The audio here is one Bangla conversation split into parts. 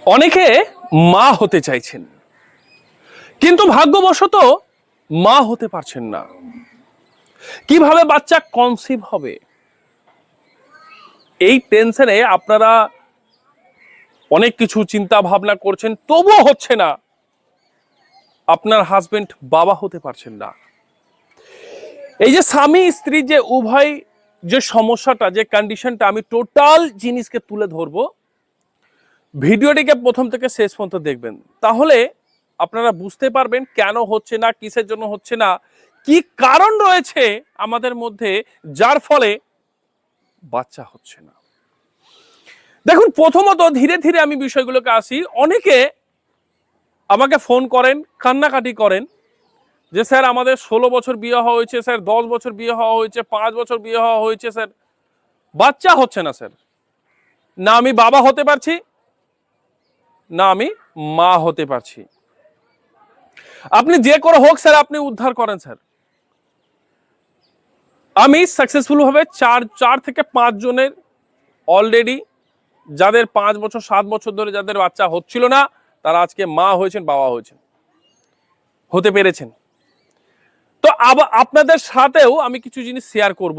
অনেকে মা হতে চাইছেন, কিন্তু ভাগ্যবশত মা হতে পারছেন না। কিভাবে বাচ্চা কনসিভ হবে, এই টেনশনে আপনারা অনেক কিছু চিন্তা ভাবনা করছেন, তবুও হচ্ছে না। আপনার হাজবেন্ড বাবা হতে পারছেন না। এই যে স্বামী স্ত্রী যে উভয় যে সমস্যাটা, যে কন্ডিশনটা, আমি টোটাল জিনিসকে তুলে ধরবো। ভিডিওটিকে প্রথম থেকে শেষ পর্যন্ত দেখবেন, তাহলে আপনারা বুঝতে পারবেন কেন হচ্ছে না, কিসের জন্য হচ্ছে না, কি কারণ রয়েছে আমাদের মধ্যে যার ফলে বাচ্চা হচ্ছে না। দেখুন, প্রথমত ধীরে ধীরে আমি বিষয়গুলোকে আসি। অনেকে আমাকে ফোন করেন, কান্নাকাটি করেন যে স্যার আমাদের 16 বছর বিয়ে হওয়া হয়েছে, স্যার 10 বছর বিয়ে হওয়া হয়েছে, 5 বছর বিয়ে হওয়া হয়েছে, স্যার বাচ্চা হচ্ছে না। স্যার, না আমি বাবা হতে পারছি, না আমি মা হতে পারছি। আপনি যে করে হোক স্যার, আপনি উদ্ধার করেন স্যার। আমি সাকসেসফুল ভাবে চার থেকে 5 জনের অলরেডি, যাদের 5 বছর 7 বছর ধরে যাদের বাচ্চা হচ্ছিল না, তারা আজকে মা হয়েছেন, বাবা হয়েছেন, হতে পেরেছেন। তো আবার আপনাদের সাথেও আমি কিছু জিনিস শেয়ার করব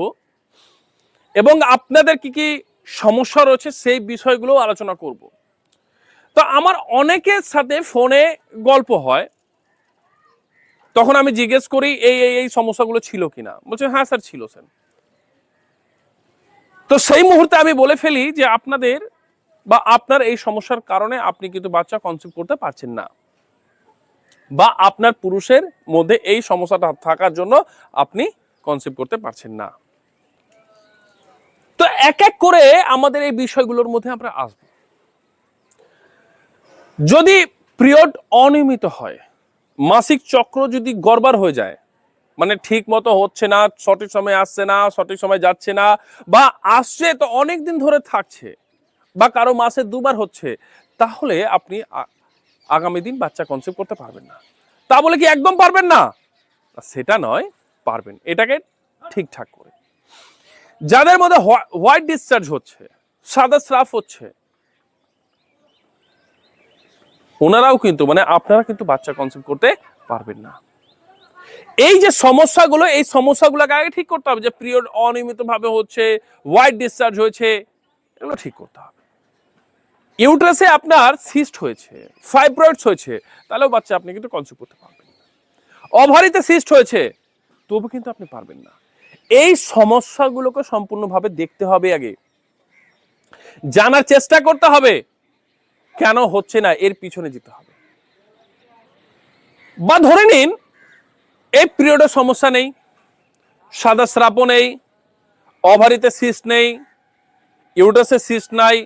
এবং আপনাদের কি কি সমস্যা রয়েছে সেই বিষয়গুলো আলোচনা করব। তো আমার অনেকের সাথে ফোনে গল্প হয়, তখন আমি জিজ্ঞেস করি এই এই এই সমস্যাগুলো ছিল কিনা। বলছে হ্যাঁ স্যার ছিল স্যার। তো সেই মুহূর্তে আমি বলে ফেলি যে আপনাদের বা আপনার এই সমস্যার কারণে আপনি কিন্তু বাচ্চা কনসিভ করতে পারছেন না, বা আপনার পুরুষের মধ্যে এই সমস্যাটা থাকার জন্য আপনি কনসিভ করতে পারছেন না। তো এক এক করে আমাদের এই বিষয়গুলোর মধ্যে আমরা আসব। যদি পিরিয়ড অনিয়মিত হয়, মাসিক চক্র যদি গড়বড় হয়ে যায়, মানে ঠিক মতো হচ্ছে না, সঠিক সময় আসছে না, সঠিক সময় যাচ্ছে না, বা আসছে তো অনেক দিন ধরে থাকছে, বা কারো মাসে 2 বার হচ্ছে, তাহলে আপনি আগামী দিন বাচ্চা কনসিভ করতে পারবেন না। তা বলে কি একদম পারবেন না? সেটা নয়, পারবেন, এটাকে ঠিকঠাক করে। যাদের মধ্যে হোয়াইট ডিসচার্জ হচ্ছে, সাদা স্রাব হচ্ছে, ওনারাও কিন্তু মানে আপনারা কিন্তু বাচ্চা কনসিভ করতে পারবেন না। এই যে সমস্যাগুলো, এই সমস্যাগুলোকে আগে ঠিক করতে হবে। যে পিরিয়ড অনিয়মিত ভাবে হচ্ছে, হোয়াইট ডিসচার্জ হয়েছে, এগুলো ঠিক করতে হবে। ইউট্রাসে আপনার সিস্ট হয়েছে, ফাইব্রয়েডস হয়েছে, তাহলেও বাচ্চা আপনি কিন্তু কনসিভ করতে পারবেন না। ওভারিতে সিস্ট হয়েছে, তবু কিন্তু আপনি পারবেন না। এই সমস্যাগুলোকে সম্পূর্ণভাবে দেখতে হবে, আগে জানার চেষ্টা করতে হবে কেন হচ্ছে না, এর পিছনে যেতে হবে। বা ধরে নিন এই পিরিয়ডের সমস্যা নেই, সাদা স্রাবও নেই, ওভারিতে সিস্ট নেই, ইউটারাসে সিস্ট নাই,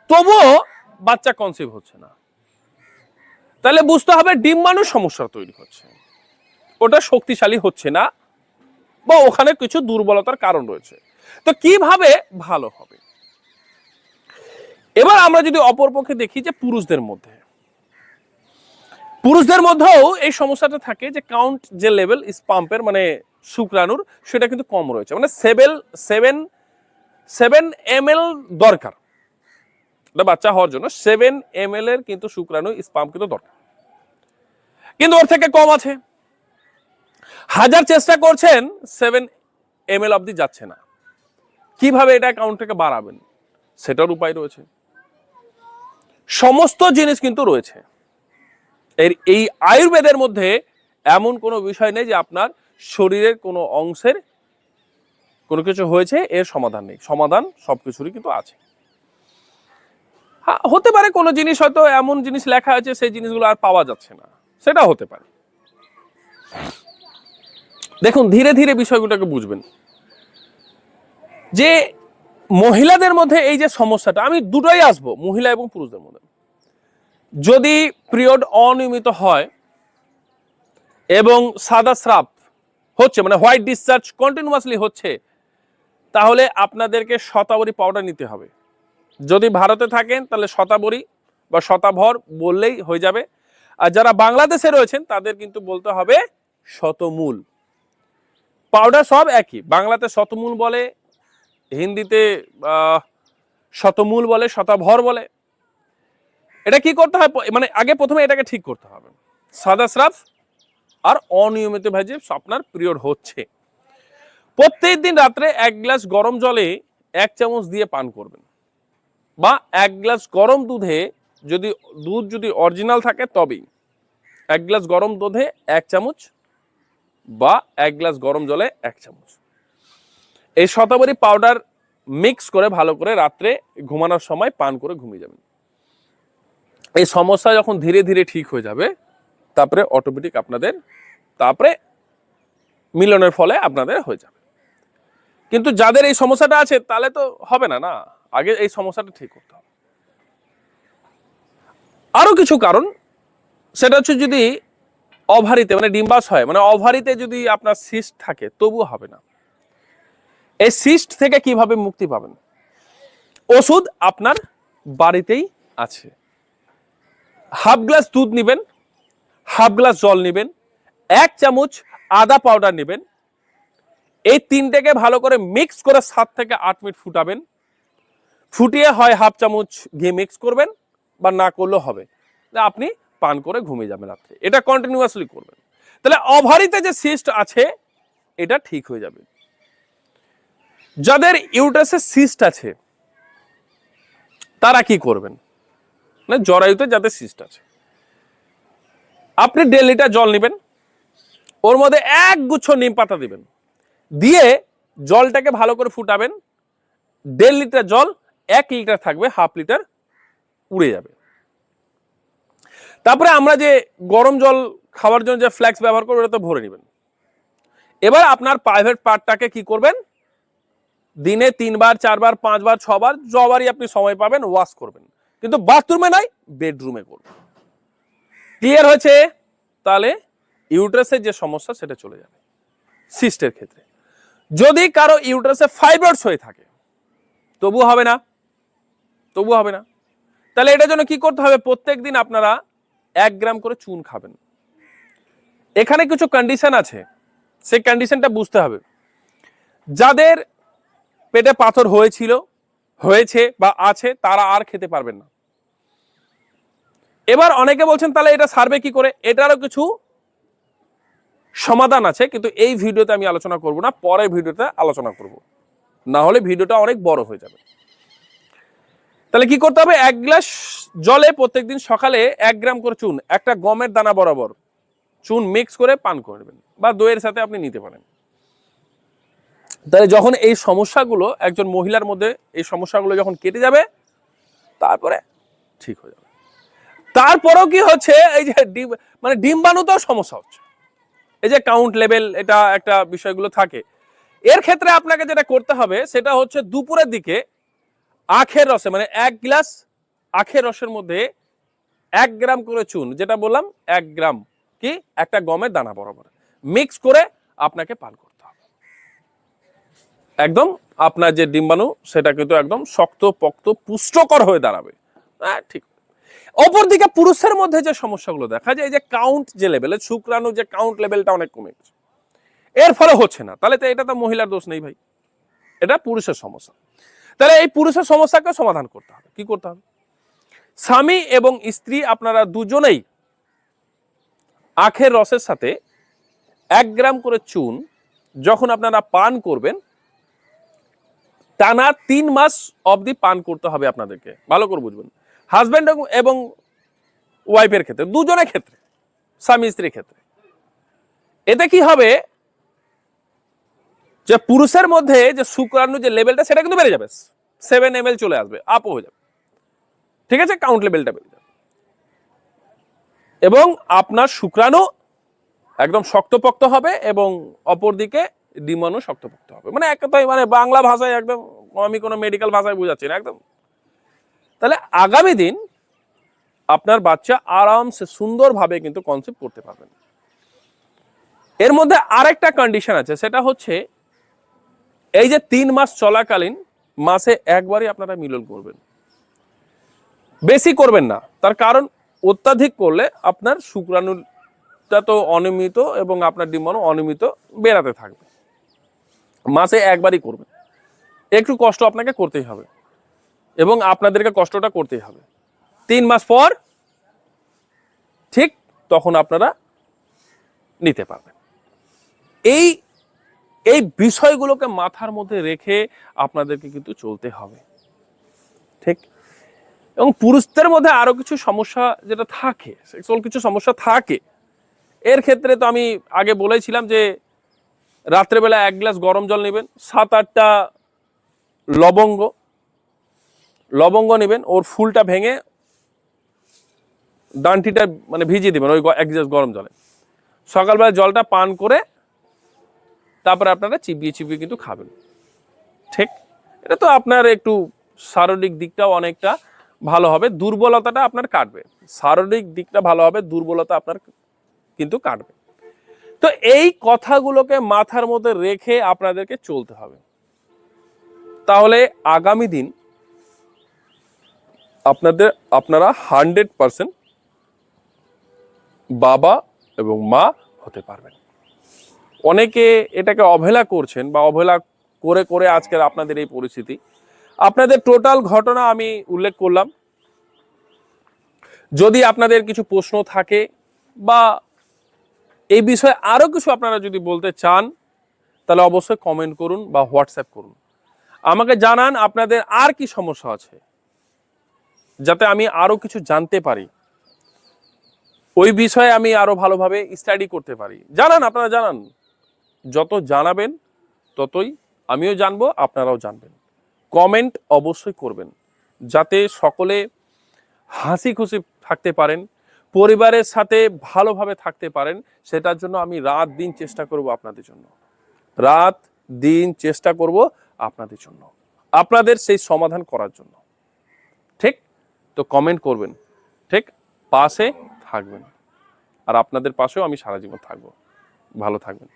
তবুও বাচ্চা কনসিভ হচ্ছে না, তাহলে বুঝতে হবে ডিম্বাণুর সমস্যা তৈরি হচ্ছে, ওটা শক্তিশালী হচ্ছে না, বা ওখানে কিছু দুর্বলতার কারণ রয়েছে। তো কিভাবে ভালো হবে? এবার আমরা যদি অপরপক্ষে দেখি যে পুরুষদের মধ্যেও এই সমস্যাটা থাকে যে কাউন্ট, যে লেভেল স্পাম্পের মানে শুক্রাণুর, সেটা কিন্তু কম রয়েছে। মানে 7 ml দরকার বাচ্চা হওয়ার জন্য, 7 ml এর কিন্তু শুক্রাণু স্পাম কিন্তু দরকার, কিন্তু ওর থেকে কম আছে। হাজার চেষ্টা করছেন, 7 ml অব্দি যাচ্ছে না। কিভাবে এটা কাউন্টটাকে বাড়াবেন, সেটার উপায় রয়েছে। সমস্ত জিনিস কিন্তু রয়েছে এই আয়ুর্বেদের মধ্যে। এমন কোনো বিষয় নেই যে আপনার শরীরের কোনো অংশের কোনো কিছু হয়েছে এর সমাধান নেই, সমাধান সবকিছুরই কিন্তু আছে। হতে পারে কোনো জিনিস হয়তো এমন জিনিস লেখা আছে, সেই জিনিসগুলো আর পাওয়া যাচ্ছে না, সেটা হতে পারে। দেখুন, ধীরে ধীরে বিষয়গুলোকে বুঝবেন যে মহিলাদের মধ্যে এই যে সমস্যাটা, আমি দুটোই আসবো, মহিলা এবং পুরুষদের মধ্যে। যদি পিরিয়ড অনিয়মিত হয় এবং সাদা স্রাব হচ্ছে, মানে হোয়াইট ডিসচার্জ কন্টিনিউয়াসলি হচ্ছে, তাহলে আপনাদেরকে শতাবরী পাউডার নিতে হবে। যদি ভারতে থাকেন তাহলে শতাবরী বা শতাভর বললেই হয়ে যাবে। আর যারা বাংলাদেশে রয়েছেন তাদের কিন্তু বলতে হবে শতমূল। পাউডার সব একই, বাংলাতে শতমূল বলে, হিন্দিতে শতমূল বলে, শতাভর বলে। এটা কি করতে হয়, মানে আগে প্রথমে এটাকে ঠিক করতে হবে। সাদা স্রাব আর অনিয়মিত ভাবে আপনার পিরিয়ড হচ্ছে, প্রত্যেক দিন রাত্রে 1 গ্লাস গরম জলে 1 চামচ দিয়ে পান করবেন, বা 1 গ্লাস গরম দুধে, যদি দুধ যদি অরিজিনাল থাকে তবেই 1 গ্লাস গরম দুধে 1 চামচ, বা 1 গ্লাস গরম জলে 1 চামচ এই শতাবরী পাউডার মিক্স করে ভালো করে রাত্রে ঘুমানোর সময় পান করে ঘুমিয়ে যাবেন। এই সমস্যা যখন ধীরে ধীরে ঠিক হয়ে যাবে, তারপরে অটোমেটিক আপনাদের তারপরে মিলনের ফলে আপনাদের হয়ে যাবে। কিন্তু যাদের এই সমস্যাটা আছে তাহলে তো হবে না, না, আগে এই সমস্যাটা ঠিক করতে হবে। আরো কিছু কারণ, সেটা হচ্ছে যদি ওভারিতে মানে ডিম্বাশয় হয়, মানে ওভারিতে যদি আপনার সিস্ট থাকে তবুও হবে না। এই সিস্ট থেকে কিভাবে মুক্তি পাবেন? ওষুধ আপনার বাড়িতেই আছে। হাফ গ্লাস দুধ নেবেন, হাফ গ্লাস জল নেবেন, 1 চামচ আদা পাউডার নেবেন, এই তিনটাকে ভালো করে মিক্স করে 7 থেকে 8 মিনিট ফুটাবেন। ফুটিয়ে হয় হাফ চামচ ঘি মিক্স করবেন, বা না করলেও হবে, আপনি পান করে ঘুমিয়ে যাবেন রাত্রে। এটা কন্টিনিউয়াসলি করবেন, তাহলে ওভারিতে যে সিস্ট আছে এটা ঠিক হয়ে যাবে। যাদের ইউটারাসে সিস্ট আছে তারা কি করবেন? না, জরায়ুতে যাদের সিস্ট আছে, আপনি 1.5 লিটার জল নেবেন, ওর মধ্যে 1 গুচ্ছ নিম পাতা দিবেন, দিয়ে জলটাকে ভালো করে ফুটাবেন। 1.5 লিটার জল 1 লিটার থাকবে, হাফ লিটার উড়ে যাবে। তারপরে আমরা যে গরম জল খাওয়ার জন্য যে ফ্ল্যাক্স ব্যবহার করবো ওটা তো ভরে নেবেন। এবার আপনার প্রাইভেট পার্টটাকে কি করবেন, দিনে 3 বার 4 বার 5 বার 6 বার যবারই আপনি সময় পাবেন ওয়াশ করবেন, কিন্তু বাথরুমে নয়, বেডরুমে করবেন। ক্লিয়ার হয়েছে? তাহলে ইউটারাসের যে সমস্যা সেটা চলে যাবে। সিস্টের ক্ষেত্রে যদি কারো ইউটারাসে ফাইব্রয়েডস হয়ে থাকে তবু হবে না, তবু হবে না। তাহলে এটার জন্য কি করতে হবে? প্রত্যেকদিন আপনারা 1 গ্রাম করে চুন খাবেন। এখানে কিছু কন্ডিশন আছে, সেই কন্ডিশনটা বুঝতে হবে। যাদের পেটে পাথর হয়েছিল, হয়েছে বা আছে, তারা আর খেতে পারবেন না। এবার অনেকে বলছেন তাহলে এটা সারবে কি করে? এটারও কিছু সমাধান আছে, কিন্তু এই ভিডিওতে আমি আলোচনা করব না, পরের ভিডিওতে আলোচনা করব, না হলে ভিডিওটা অনেক বড় হয়ে যাবে। তাহলে কি করতে হবে? 1 গ্লাস জলে প্রত্যেকদিন সকালে 1 গ্রাম করে চুন, একটা গমের দানা বরাবর চুন মিক্স করে পান করবেন, বা দইয়ের সাথে আপনি নিতে পারেন। তাহলে যখন এই সমস্যাগুলো একজন মহিলার মধ্যে, এই সমস্যাগুলো যখন কেটে যাবে, তারপরে ঠিক হয়ে যাবে। তারপরেও কি হচ্ছে, এই যে মানে ডিম্বাণুতেও সমস্যা হচ্ছে, এই যে কাউন্ট লেভেল, এটা একটা বিষয়গুলো থাকে। এর ক্ষেত্রে আপনাকে যেটা করতে হবে সেটা হচ্ছে দুপুরের দিকে আখের রসে, মানে 1 গ্লাস আখের রসের মধ্যে 1 গ্রাম করে চুন, যেটা বললাম 1 গ্রাম কি একটা গমের দানা বরাবর মিক্স করে আপনাকে পান করতে হবে। একদম আপনার যে ডিম্বাণু সেটা কিন্তু একদম শক্ত পক্ত পুষ্টকর হয়ে দাঁড়াবে। হ্যাঁ, ঠিক। অপরদিকে পুরুষের মধ্যে যে সমস্যাগুলো দেখা যায়, এই যে কাউন্ট যে লেভেলে, শুক্রাণু যে কাউন্ট লেভেলটা অনেক কমে গেছে, এর ফলে হচ্ছে না, তাহলে তো এটা তো মহিলার দোষ নেই ভাই, এটা পুরুষের সমস্যা। তাহলে এই পুরুষের সমস্যাকে সমাধান করতে হবে। কি করতে হবে? স্বামী এবং স্ত্রী আপনারা দুজনেই আখের রসের সাথে 1 গ্রাম করে চুন যখন আপনারা পান করবেন, টানা 3 মাস অবধি পান করতে হবে আপনাদেরকে। ভালো করে বুঝবেন, হাজব্যান্ড এবং ওয়াইফের ক্ষেত্রে, দুজনের ক্ষেত্রে, স্বামী স্ত্রীর ক্ষেত্রে। এতে কি হবে, যে পুরুষের মধ্যে যে শুক্রাণু যে লেভেলটা সেটা কিন্তু বেড়ে যাবে, 7 ml চলে আসবে, আপ হয়ে যাবে, ঠিক আছে, কাউন্ট লেভেলটা বেড়ে যাবে, এবং আপনার শুক্রাণু একদম শক্তপোক্ত হবে, এবং অপরদিকে ডিম্বাণু শক্তপোক্ত হবে। মানে এক কথায়, মানে বাংলা ভাষায় একদম, আমি কোনো মেডিকেল ভাষায় বোঝাচ্ছি না একদম। তাহলে আগামী দিন আপনার বাচ্চা আরামসে সুন্দরভাবে কিন্তু কনসিভ করতে পারবেন। এর মধ্যে আরেকটা কন্ডিশন আছে, সেটা হচ্ছে এই যে 3 মাস চলাকালীন মাসে একবারই আপনারা মিলন করবেন, বেশি করবেন না। তার কারণ অত্যাধিক করলে আপনার শুক্রাণুটা তো অনিয়মিত এবং আপনার ডিম্বাণু অনিয়মিত বেড়াতে থাকবে। মাসে একবারই করবেন, একটু কষ্ট আপনাকে করতেই হবে, এবং আপনাদেরকে কষ্টটা করতেই হবে। 3 মাস পর ঠিক তখন আপনারা নিতে পারবেন। এই এই বিষয়গুলোকে মাথার মধ্যে রেখে আপনাদেরকে কিন্তু চলতে হবে, ঠিক। এবং পুরুষদের মধ্যে আরো কিছু সমস্যা যেটা থাকে, সেক্সুয়াল কিছু সমস্যা থাকে, এর ক্ষেত্রে তো আমি আগে বলেছিলাম যে রাত্রেবেলা 1 গ্লাস গরম জল নেবেন, 7-8টা লবঙ্গ লবঙ্গ নেবেন, ওর ফুলটা ভেঙে ডান্টিটা মানে ভিজিয়ে দিবেন ওই 1 গ্লাস গরম জলে, সকালবেলা জলটা পান করে তারপরে আপনারা চিবিয়ে চিবিয়ে কিন্তু খাবেন, ঠিক। এটা তো আপনার একটু শারীরিক দিকটাও অনেকটা ভালো হবে, দুর্বলতাটা আপনার কাটবে, শারীরিক দিকটা ভালো হবে, দুর্বলতা আপনার কিন্তু কাটবে। তো এই কথাগুলোকে মাথার মধ্যে রেখে আপনাদেরকে চলতে হবে, তাহলে আগামী দিন আপনারা 100% বাবা এবং মা হতে পারবেন। অনেকে এটাকে অবহেলা করছেন বা অবহেলা করে করে আজকের আপনাদের এই পরিস্থিতি। আপনাদের টোটাল ঘটনা আমি উল্লেখ করলাম। যদি আপনাদের কিছু প্রশ্ন থাকে বা এই বিষয়ে আরো কিছু আপনারা যদি বলতে চান, তাহলে অবশ্যই কমেন্ট করুন বা হোয়াটসঅ্যাপ করুন, আমাকে জানান আপনাদের আর কি সমস্যা আছে, যাতে আমি আরো কিছু জানতে পারি, ওই বিষয়ে আমি আরো ভালোভাবে স্টাডি করতে পারি। জানান, আপনারা জানান, যত জানাবেন ততই আমিও জানবো, আপনারাও জানবেন। কমেন্ট অবশ্যই করবেন, যাতে সকলে হাসি খুশি থাকতে পারেন, পরিবারের সাথে ভালোভাবে থাকতে পারেন। সেটার জন্য আমি রাত দিন চেষ্টা করব আপনাদের জন্য, রাত দিন চেষ্টা করব আপনাদের জন্য, আপনাদের সেই সমাধান করার জন্য, ঠিক। তো কমেন্ট করবেন, ঠিক, পাশে থাকবেন, আর আপনাদের পাশেও আমি সারা জীবন থাকবো। ভালো থাকবেন।